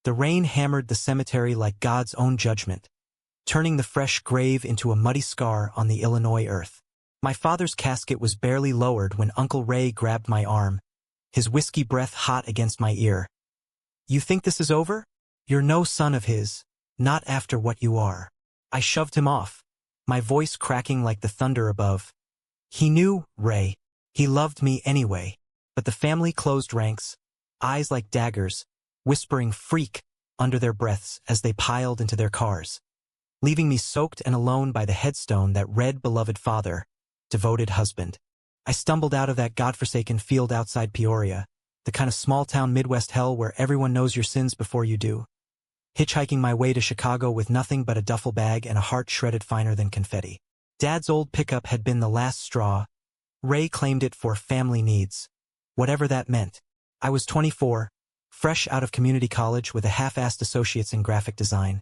The rain hammered the cemetery like God's own judgment, turning the fresh grave into a muddy scar on the Illinois earth. My father's casket was barely lowered when Uncle Ray grabbed my arm, his whiskey breath hot against my ear. "You think this is over? You're no son of his, not after what you are." I shoved him off, my voice cracking like the thunder above. He knew, Ray. He loved me anyway. But the family closed ranks, eyes like daggers, whispering "freak" under their breaths as they piled into their cars, leaving me soaked and alone by the headstone that read "beloved father, devoted husband." I stumbled out of that godforsaken field outside Peoria, the kind of small-town Midwest hell where everyone knows your sins before you do, hitchhiking my way to Chicago with nothing but a duffel bag and a heart shredded finer than confetti. Dad's old pickup had been the last straw. Ray claimed it for family needs, whatever that meant. I was 24, fresh out of community college with a half-assed associates in graphic design,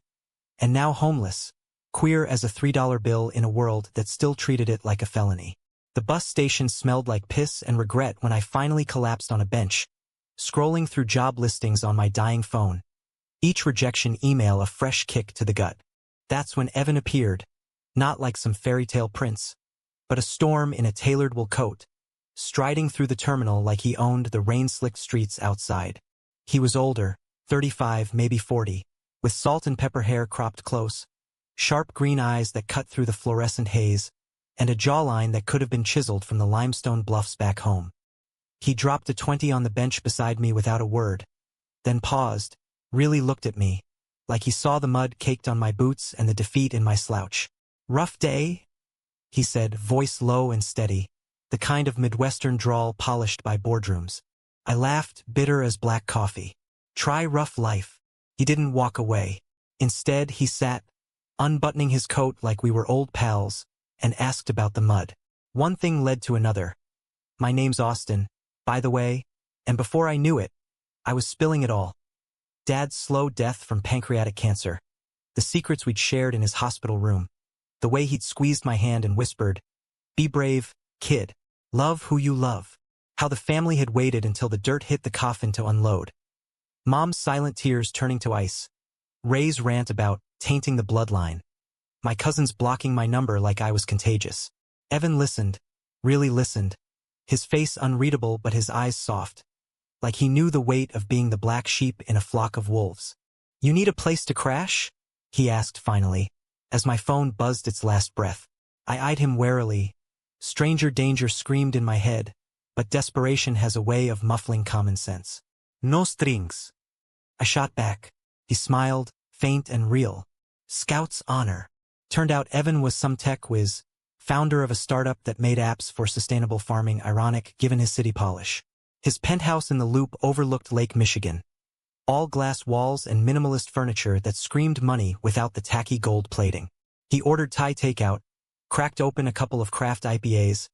and now homeless, queer as a $3 bill in a world that still treated it like a felony. The bus station smelled like piss and regret when I finally collapsed on a bench, scrolling through job listings on my dying phone, each rejection email a fresh kick to the gut. That's when Evan appeared, not like some fairy tale prince, but a storm in a tailored wool coat, striding through the terminal like he owned the rain-slicked streets outside. He was older, 35, maybe 40, with salt and pepper hair cropped close, sharp green eyes that cut through the fluorescent haze, and a jawline that could have been chiseled from the limestone bluffs back home. He dropped a 20 on the bench beside me without a word, then paused, really looked at me, like he saw the mud caked on my boots and the defeat in my slouch. "Rough day?" he said, voice low and steady, the kind of Midwestern drawl polished by boardrooms. I laughed, bitter as black coffee. "Try rough life." He didn't walk away. Instead, he sat, unbuttoning his coat like we were old pals, and asked about the mud. One thing led to another. "My name's Austin, by the way," and before I knew it, I was spilling it all. Dad's slow death from pancreatic cancer, the secrets we'd shared in his hospital room, the way he'd squeezed my hand and whispered, "Be brave, kid. Love who you love." How the family had waited until the dirt hit the coffin to unload. Mom's silent tears turning to ice. Ray's rant about tainting the bloodline. My cousins blocking my number like I was contagious. Evan listened, really listened, his face unreadable but his eyes soft, like he knew the weight of being the black sheep in a flock of wolves. "You need a place to crash?" he asked finally, as my phone buzzed its last breath. I eyed him warily. Stranger danger screamed in my head, but desperation has a way of muffling common sense. "No strings." I shot back. He smiled, faint and real. "Scout's honor." Turned out Evan was some tech whiz, founder of a startup that made apps for sustainable farming, ironic given his city polish. His penthouse in the Loop overlooked Lake Michigan. All glass walls and minimalist furniture that screamed money without the tacky gold plating. He ordered Thai takeout, cracked open a couple of craft IPAs,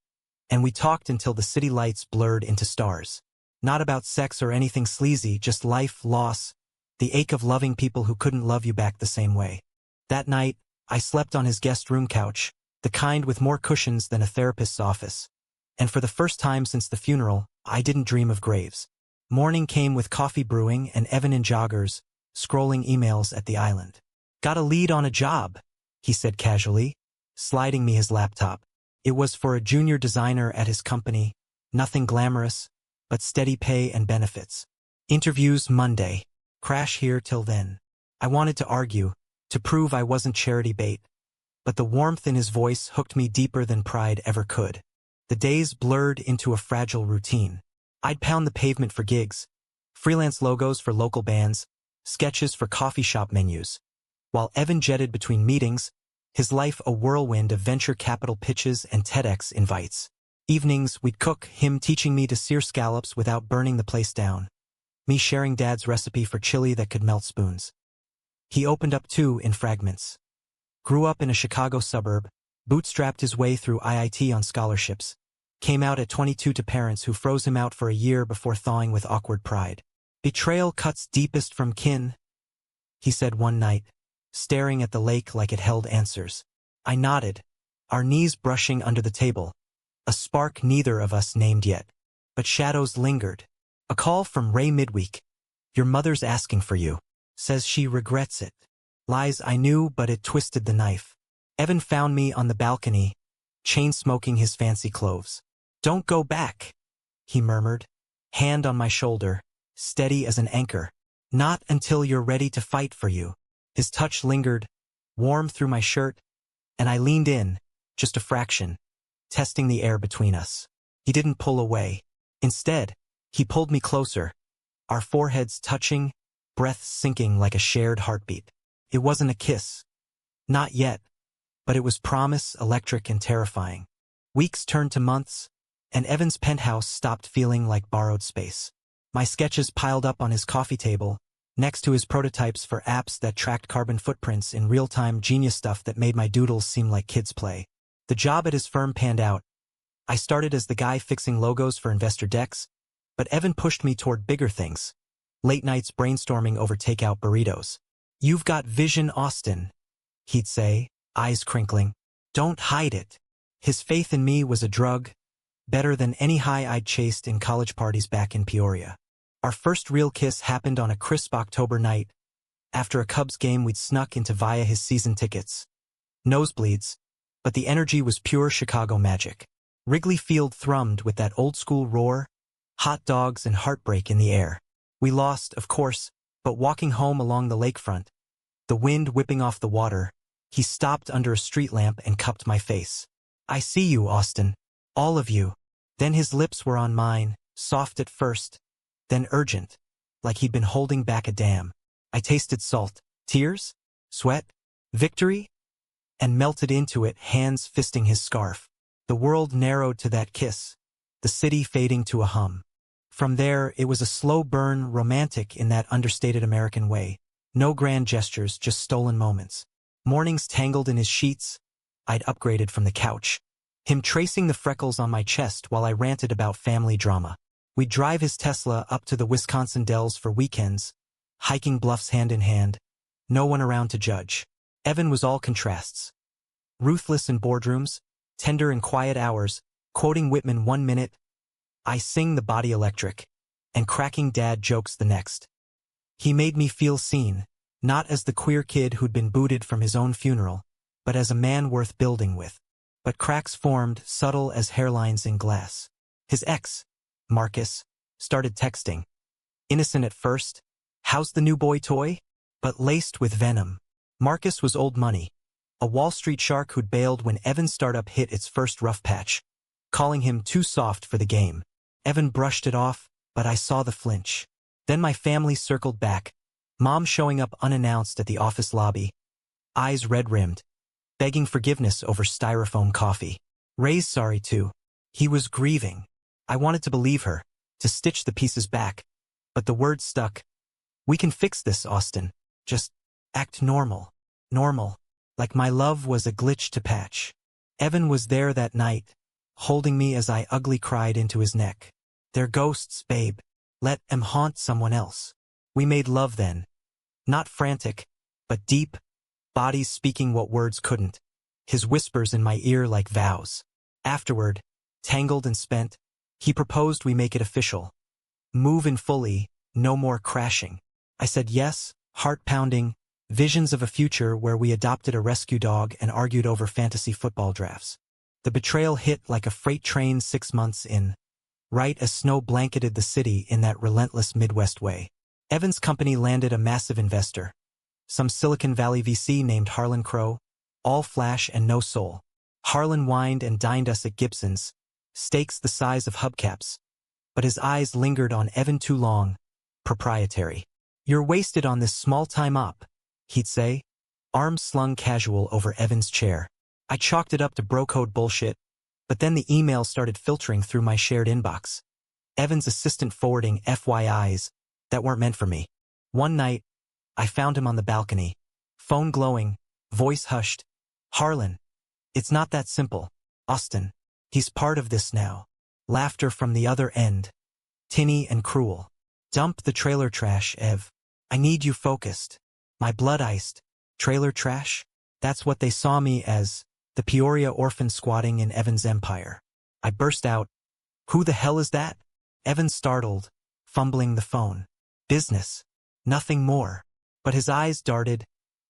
and we talked until the city lights blurred into stars. Not about sex or anything sleazy, just life, loss, the ache of loving people who couldn't love you back the same way. That night, I slept on his guest room couch, the kind with more cushions than a therapist's office. And for the first time since the funeral, I didn't dream of graves. Morning came with coffee brewing and Evan in joggers, scrolling emails at the island. "Got a lead on a job," he said casually, sliding me his laptop. It was for a junior designer at his company, nothing glamorous, but steady pay and benefits. "Interviews Monday. Crash here till then." I wanted to argue, to prove I wasn't charity bait, but the warmth in his voice hooked me deeper than pride ever could. The days blurred into a fragile routine. I'd pound the pavement for gigs, freelance logos for local bands, sketches for coffee shop menus, while Evan jetted between meetings, his life a whirlwind of venture capital pitches and TEDx invites. Evenings, we'd cook, him teaching me to sear scallops without burning the place down, me sharing Dad's recipe for chili that could melt spoons. He opened up too in fragments. Grew up in a Chicago suburb, bootstrapped his way through IIT on scholarships, came out at 22 to parents who froze him out for a year before thawing with awkward pride. "Betrayal cuts deepest from kin," he said one night, staring at the lake like it held answers. I nodded, our knees brushing under the table, a spark neither of us named yet. But shadows lingered. A call from Ray midweek. "Your mother's asking for you." Says she regrets it. Lies I knew, but it twisted the knife. Evan found me on the balcony, chain-smoking his fancy cloves. "Don't go back," he murmured, hand on my shoulder, steady as an anchor. "Not until you're ready to fight for you." His touch lingered, warm through my shirt, and I leaned in, just a fraction, testing the air between us. He didn't pull away. Instead, he pulled me closer, our foreheads touching, breaths sinking like a shared heartbeat. It wasn't a kiss. Not yet, but it was promise, electric and terrifying. Weeks turned to months, and Evan's penthouse stopped feeling like borrowed space. My sketches piled up on his coffee table, next to his prototypes for apps that tracked carbon footprints in real-time, genius stuff that made my doodles seem like kids' play. The job at his firm panned out. I started as the guy fixing logos for investor decks, but Evan pushed me toward bigger things. Late nights brainstorming over takeout burritos. "You've got vision, Austin," he'd say, eyes crinkling. "Don't hide it." His faith in me was a drug, better than any high I'd chased in college parties back in Peoria. Our first real kiss happened on a crisp October night, after a Cubs game we'd snuck into via his season tickets. Nosebleeds, but the energy was pure Chicago magic. Wrigley Field thrummed with that old-school roar, hot dogs and heartbreak in the air. We lost, of course, but walking home along the lakefront, the wind whipping off the water, he stopped under a street lamp and cupped my face. "I see you, Austin. All of you." Then his lips were on mine, soft at first, then urgent, like he'd been holding back a dam. I tasted salt, tears, sweat, victory, and melted into it, hands fisting his scarf. The world narrowed to that kiss, the city fading to a hum. From there, it was a slow burn, romantic in that understated American way. No grand gestures, just stolen moments. Mornings tangled in his sheets, I'd upgraded from the couch. Him tracing the freckles on my chest while I ranted about family drama. We'd drive his Tesla up to the Wisconsin Dells for weekends, hiking bluffs hand in hand, no one around to judge. Evan was all contrasts. Ruthless in boardrooms, tender in quiet hours, quoting Whitman 1 minute, I sing the body electric, and cracking dad jokes the next. He made me feel seen, not as the queer kid who'd been booted from his own funeral, but as a man worth building with. But cracks formed, subtle as hairlines in glass. His ex, Marcus, started texting. Innocent at first, "How's the new boy toy?" But laced with venom. Marcus was old money, a Wall Street shark who'd bailed when Evan's startup hit its first rough patch, calling him too soft for the game. Evan brushed it off, but I saw the flinch. Then my family circled back, Mom showing up unannounced at the office lobby, eyes red-rimmed, begging forgiveness over styrofoam coffee. Ray's sorry too. He was grieving. I wanted to believe her, to stitch the pieces back, but the words stuck. "We can fix this, Austin. Just act normal. Normal. Like my love was a glitch to patch." Evan was there that night, holding me as I ugly cried into his neck. "They're ghosts, babe. Let 'em haunt someone else." We made love then. Not frantic, but deep, bodies speaking what words couldn't. His whispers in my ear like vows. Afterward, tangled and spent, he proposed we make it official. Move in fully, no more crashing. I said yes, heart-pounding, visions of a future where we adopted a rescue dog and argued over fantasy football drafts. The betrayal hit like a freight train 6 months in, right as snow blanketed the city in that relentless Midwest way. Evan's company landed a massive investor, some Silicon Valley VC named Harlan Crow, all flash and no soul. Harlan wined and dined us at Gibson's, steaks the size of hubcaps, but his eyes lingered on Evan too long, proprietary. "You're wasted on this small-time op," he'd say, arms slung casual over Evan's chair. I chalked it up to bro-code bullshit, but then the emails started filtering through my shared inbox. Evan's assistant forwarding FYIs that weren't meant for me. One night, I found him on the balcony, phone glowing, voice hushed. "Harlan, it's not that simple, Austin. He's part of this now." Laughter from the other end, tinny and cruel. "Dump the trailer trash, Ev. I need you focused." My blood iced. Trailer trash? That's what they saw me as, the Peoria orphan squatting in Evan's empire. I burst out, "Who the hell is that?" Evan startled, fumbling the phone. "Business. Nothing more." But his eyes darted,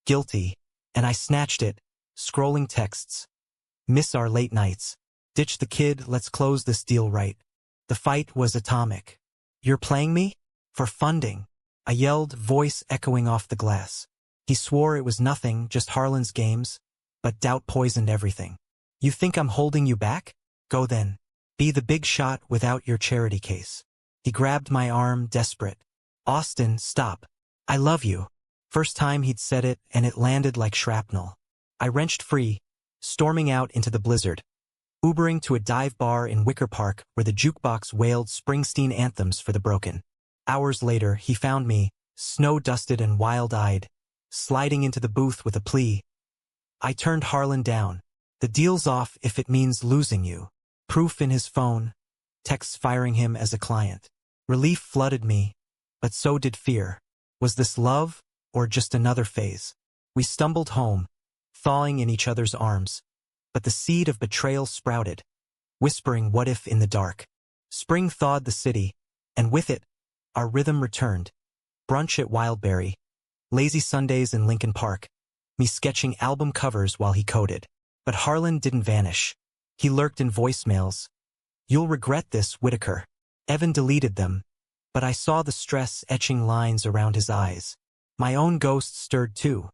guilty, and I snatched it, scrolling texts. Miss our late nights. Ditch the kid, let's close this deal right. The fight was atomic. You're playing me? For funding. I yelled, voice echoing off the glass. He swore it was nothing, just Harlan's games, but doubt poisoned everything. You think I'm holding you back? Go then. Be the big shot without your charity case. He grabbed my arm, desperate. Austin, stop. I love you. First time he'd said it, and it landed like shrapnel. I wrenched free, storming out into the blizzard, Ubering to a dive bar in Wicker Park where the jukebox wailed Springsteen anthems for the broken. Hours later, he found me, snow-dusted and wild-eyed, sliding into the booth with a plea. I turned Harlan down. The deal's off if it means losing you. Proof in his phone, texts firing him as a client. Relief flooded me, but so did fear. Was this love, or just another phase? We stumbled home, thawing in each other's arms. But the seed of betrayal sprouted, whispering what if in the dark. Spring thawed the city, and with it, our rhythm returned. Brunch at Wildberry, lazy Sundays in Lincoln Park, me sketching album covers while he coded. But Harlan didn't vanish. He lurked in voicemails. You'll regret this, Whitaker. Evan deleted them, but I saw the stress etching lines around his eyes. My own ghost stirred too.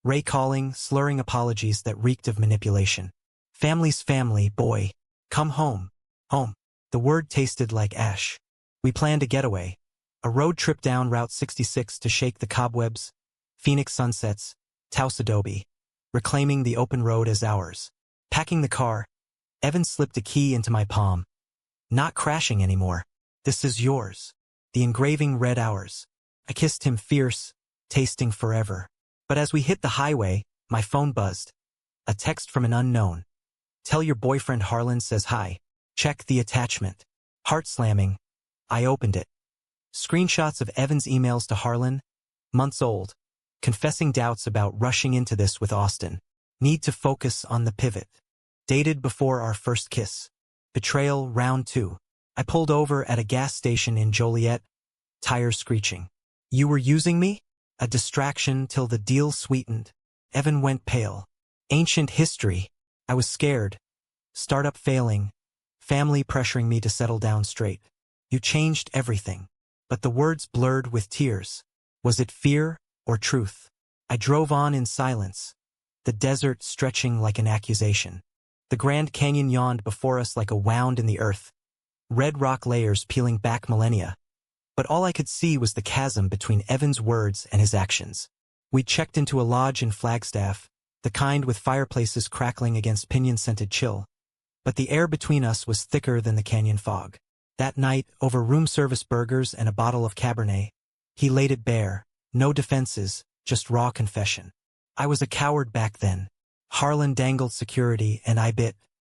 Ray calling, slurring apologies that reeked of manipulation. Family's family, boy. Come home. Home. The word tasted like ash. We planned a getaway. A road trip down Route 66 to shake the cobwebs, Phoenix sunsets, Taos Adobe, reclaiming the open road as ours. Packing the car, Evan slipped a key into my palm. Not crashing anymore. This is yours. The engraving read ours. I kissed him fierce, tasting forever. But as we hit the highway, my phone buzzed. A text from an unknown. Tell your boyfriend Harlan says hi. Check the attachment. Heart slamming. I opened it. Screenshots of Evan's emails to Harlan, months old, confessing doubts about rushing into this with Austin. Need to focus on the pivot. Dated before our first kiss. Betrayal round 2. I pulled over at a gas station in Joliet, tires screeching. You were using me? A distraction till the deal sweetened. Evan went pale. Ancient history. I was scared. Startup failing. Family pressuring me to settle down straight. You changed everything. But the words blurred with tears. Was it fear or truth? I drove on in silence. The desert stretching like an accusation. The Grand Canyon yawned before us like a wound in the earth. Red rock layers peeling back millennia. But all I could see was the chasm between Evan's words and his actions. We checked into a lodge in Flagstaff, the kind with fireplaces crackling against pinyon-scented chill. But the air between us was thicker than the canyon fog. That night, over room service burgers and a bottle of Cabernet, he laid it bare. No defenses, just raw confession. I was a coward back then. Harlan dangled security and I bit.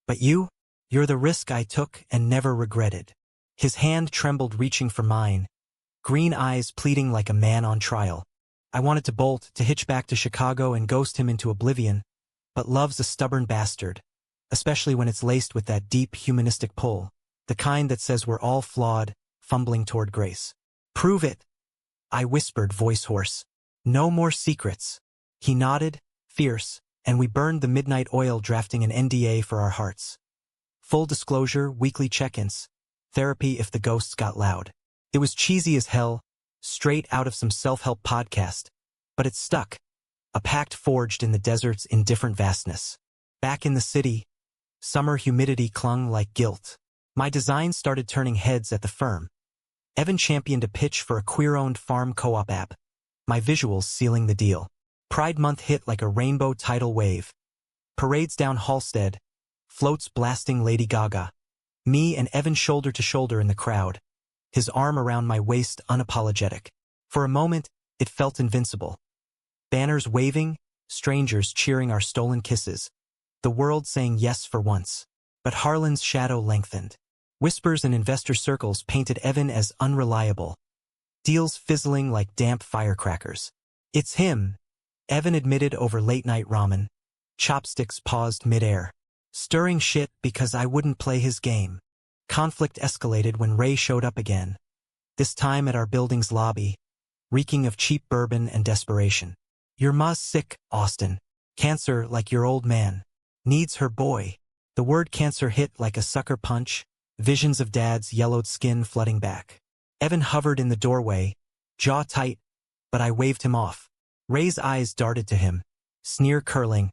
But you're the risk I took and never regretted. His hand trembled reaching for mine, green eyes pleading like a man on trial. I wanted to bolt, to hitch back to Chicago and ghost him into oblivion, but love's a stubborn bastard, especially when it's laced with that deep humanistic pull, the kind that says we're all flawed, fumbling toward grace. Prove it, I whispered, voice hoarse. No more secrets. He nodded, fierce, and we burned the midnight oil drafting an NDA for our hearts. Full disclosure, weekly check-ins. Therapy if the ghosts got loud. It was cheesy as hell, straight out of some self-help podcast, but it stuck. A pact forged in the desert's indifferent vastness. Back in the city, summer humidity clung like guilt. My designs started turning heads at the firm. Evan championed a pitch for a queer-owned farm co-op app. My visuals sealing the deal. Pride Month hit like a rainbow tidal wave. Parades down Halstead, floats blasting Lady Gaga. Me and Evan shoulder to shoulder in the crowd, his arm around my waist unapologetic. For a moment, it felt invincible. Banners waving, strangers cheering our stolen kisses, the world saying yes for once. But Harlan's shadow lengthened. Whispers in investor circles painted Evan as unreliable. Deals fizzling like damp firecrackers. It's him, Evan admitted over late-night ramen. Chopsticks paused midair. Stirring shit because I wouldn't play his game. Conflict escalated when Ray showed up again. This time at our building's lobby. reeking of cheap bourbon and desperation. Your ma's sick, Austin. Cancer like your old man. Needs her boy. The word cancer hit like a sucker punch, visions of Dad's yellowed skin flooding back. Evan hovered in the doorway, jaw tight, but I waved him off. Ray's eyes darted to him, sneer curling.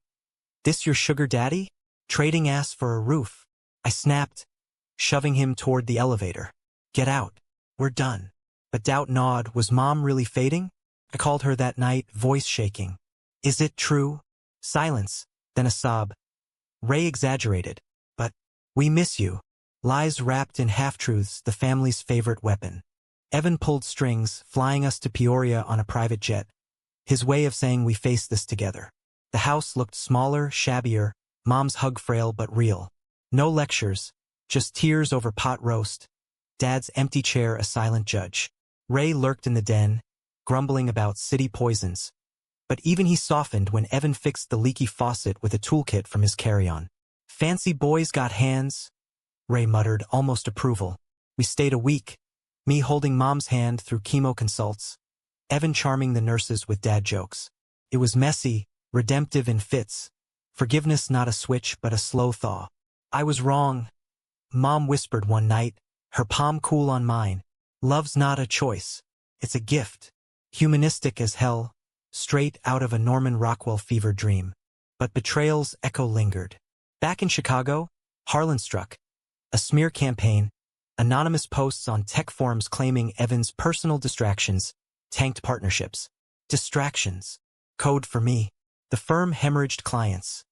This your sugar daddy? Trading ass for a roof. I snapped, shoving him toward the elevator. Get out. We're done. But Doubt gnawed. Was Mom really fading? I called her that night, voice shaking. Is it true? Silence, then a sob. Ray exaggerated. But we miss you. Lies wrapped in half-truths, the family's favorite weapon. Evan pulled strings, flying us to Peoria on a private jet. His way of saying we faced this together. The house looked smaller, shabbier, Mom's hug frail but real. No lectures, just tears over pot roast. Dad's empty chair a silent judge. Ray lurked in the den, grumbling about city poisons. But even he softened when Evan fixed the leaky faucet with a toolkit from his carry-on. Fancy boys got hands, Ray muttered, almost approval. We stayed a week, me holding Mom's hand through chemo consults, Evan charming the nurses with dad jokes. It was messy, redemptive in fits. Forgiveness not a switch but a slow thaw. I was wrong, Mom whispered one night, her palm cool on mine. Love's not a choice. It's a gift. Humanistic as hell, straight out of a Norman Rockwell fever dream. But betrayal's echo lingered. Back in Chicago, Harlan struck. A smear campaign, anonymous posts on tech forums claiming Evan's personal distractions tanked partnerships. Distractions. Code for me. The firm hemorrhaged clients.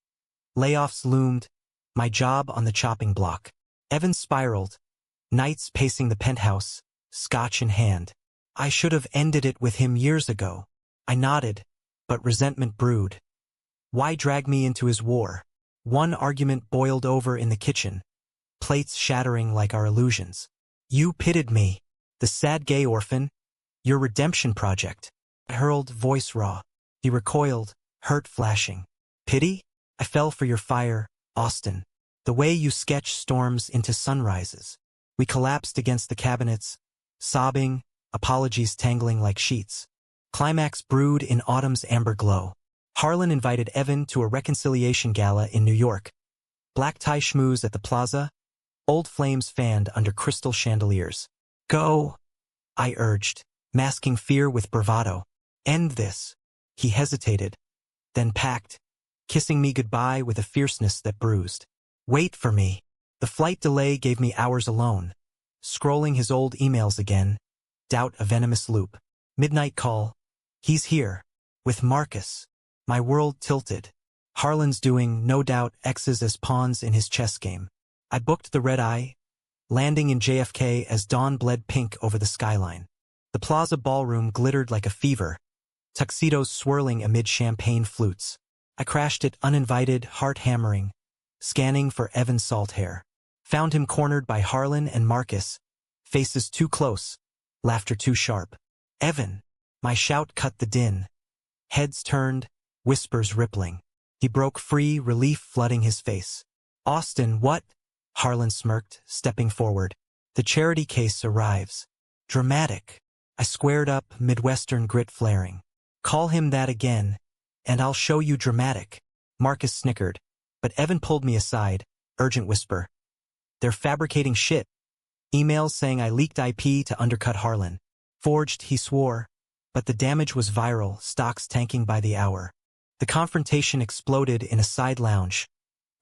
Layoffs loomed, my job on the chopping block. Evan spiraled, nights pacing the penthouse, scotch in hand. I should have ended it with him years ago. I nodded, but resentment brewed. Why drag me into his war? One argument boiled over in the kitchen, plates shattering like our illusions. You pitted me, the sad gay orphan, your redemption project. I hurled, voice raw. He recoiled, hurt flashing. Pity? I fell for your fire, Austin. The way you sketch storms into sunrises. We collapsed against the cabinets, sobbing, apologies tangling like sheets. Climax brewed in autumn's amber glow. Harlan invited Evan to a reconciliation gala in New York. Black tie schmooze at the plaza, old flames fanned under crystal chandeliers. Go, I urged, masking fear with bravado. End this. He hesitated, then packed, kissing me goodbye with a fierceness that bruised. Wait for me. The flight delay gave me hours alone. Scrolling his old emails again, Doubt a venomous loop. Midnight call. He's here. With Marcus. My world tilted. Harlan's doing, no doubt, X's as pawns in his chess game. I booked the red-eye, landing in JFK as dawn bled pink over the skyline. The plaza ballroom glittered like a fever, tuxedos swirling amid champagne flutes. I crashed it uninvited, heart hammering, scanning for Evan's salt hair. Found him cornered by Harlan and Marcus, faces too close, laughter too sharp. Evan! My shout cut the din. Heads turned, whispers rippling. He broke free, relief flooding his face. Austin, what? Harlan smirked, stepping forward. The charity case arrives. Dramatic. I squared up, Midwestern grit flaring. Call him that again, and I'll show you dramatic. Marcus snickered, but Evan pulled me aside, urgent whisper. They're fabricating shit. Emails saying I leaked IP to undercut Harlan. Forged, he swore. But the damage was viral, stocks tanking by the hour. The confrontation exploded in a side lounge,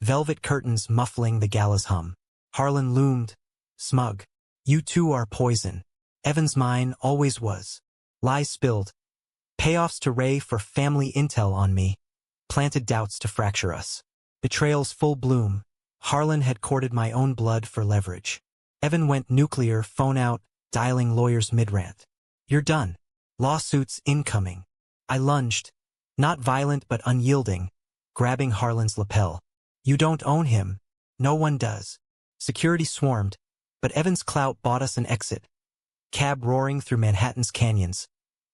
velvet curtains muffling the gala's hum. Harlan loomed, smug. You two are poison. Evan's mine always was. Lies spilled. Payoffs to Ray for family intel on me. Planted doubts to fracture us. Betrayal's full bloom. Harlan had courted my own blood for leverage. Evan went nuclear, phone out, dialing lawyers mid-rant. You're done. Lawsuits incoming. I lunged, not violent but unyielding, grabbing Harlan's lapel. You don't own him. No one does. Security swarmed, but Evan's clout bought us an exit. Cab roaring through Manhattan's canyons,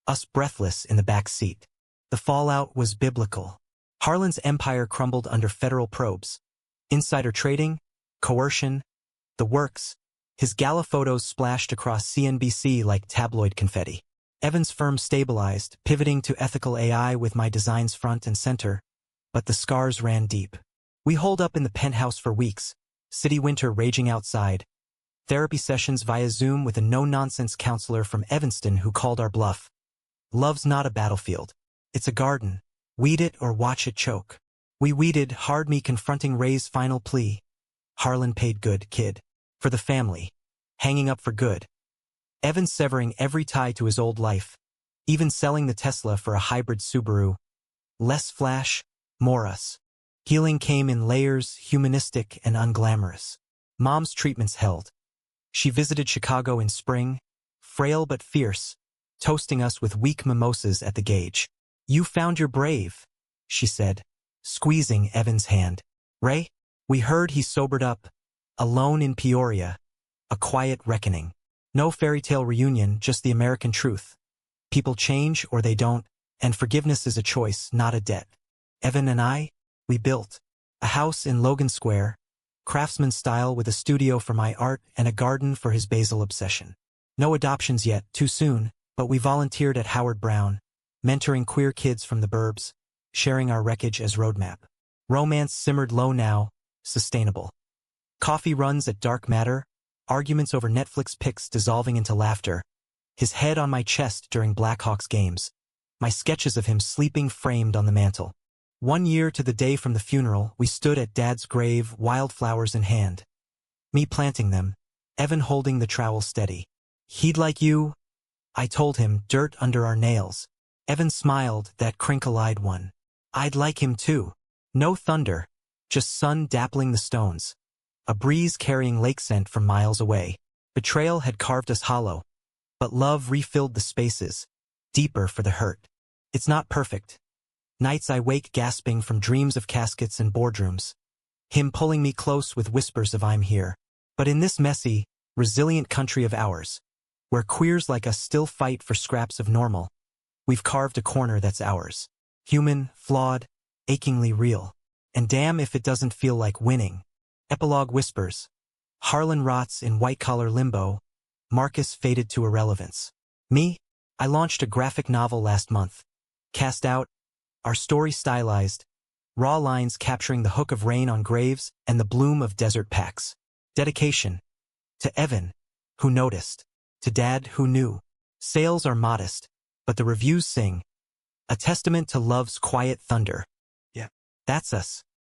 us breathless in the back seat. The fallout was biblical. Harlan's empire crumbled under federal probes. Insider trading, coercion, the works. His gala photos splashed across CNBC like tabloid confetti. Evan's firm stabilized, pivoting to ethical AI with my designs front and center, but the scars ran deep. We holed up in the penthouse for weeks, city winter raging outside, therapy sessions via Zoom with a no-nonsense counselor from Evanston who called our bluff. Love's not a battlefield. It's a garden. Weed it or watch it choke. We weeded, hard, me confronting Ray's final plea. Harlan paid good, kid. For the family. Hanging up for good. Evan severing every tie to his old life. Even selling the Tesla for a hybrid Subaru. Less flash, more us. Healing came in layers, humanistic and unglamorous. Mom's treatments held. She visited Chicago in spring, frail but fierce, toasting us with weak mimosas at the gauge. You found your brave, she said, squeezing Evan's hand. Ray? We heard he sobered up, alone in Peoria, a quiet reckoning. No fairy tale reunion, just the American truth. People change or they don't, and forgiveness is a choice, not a debt. Evan and I, we built a house in Logan Square, craftsman style with a studio for my art and a garden for his basil obsession. No adoptions yet, too soon, but we volunteered at Howard Brown, mentoring queer kids from the burbs, sharing our wreckage as roadmap. Romance simmered low now, sustainable. Coffee runs at dark matter, arguments over Netflix picks dissolving into laughter, his head on my chest during Blackhawks games, my sketches of him sleeping framed on the mantel. 1 year to the day from the funeral, we stood at Dad's grave, wildflowers in hand. Me planting them, Evan holding the trowel steady. He'd like you, I told him, dirt under our nails. Evan smiled, that crinkle-eyed one. I'd like him too. No thunder, just sun dappling the stones. A breeze carrying lake scent from miles away. Betrayal had carved us hollow, but love refilled the spaces, deeper for the hurt. It's not perfect. Nights I wake gasping from dreams of caskets and boardrooms. Him pulling me close with whispers of I'm here. But in this messy, resilient country of ours, where queers like us still fight for scraps of normal, we've carved a corner that's ours. Human, flawed, achingly real. And damn if it doesn't feel like winning. Epilogue whispers. Harlan rots in white-collar limbo. Marcus faded to irrelevance. Me? I launched a graphic novel last month. Cast out. Our story stylized. Raw lines capturing the hook of rain on graves and the bloom of desert packs. Dedication. To Evan, who noticed. To Dad, who knew. Sales are modest, but the reviews sing. A testament to love's quiet thunder. Yeah. That's us.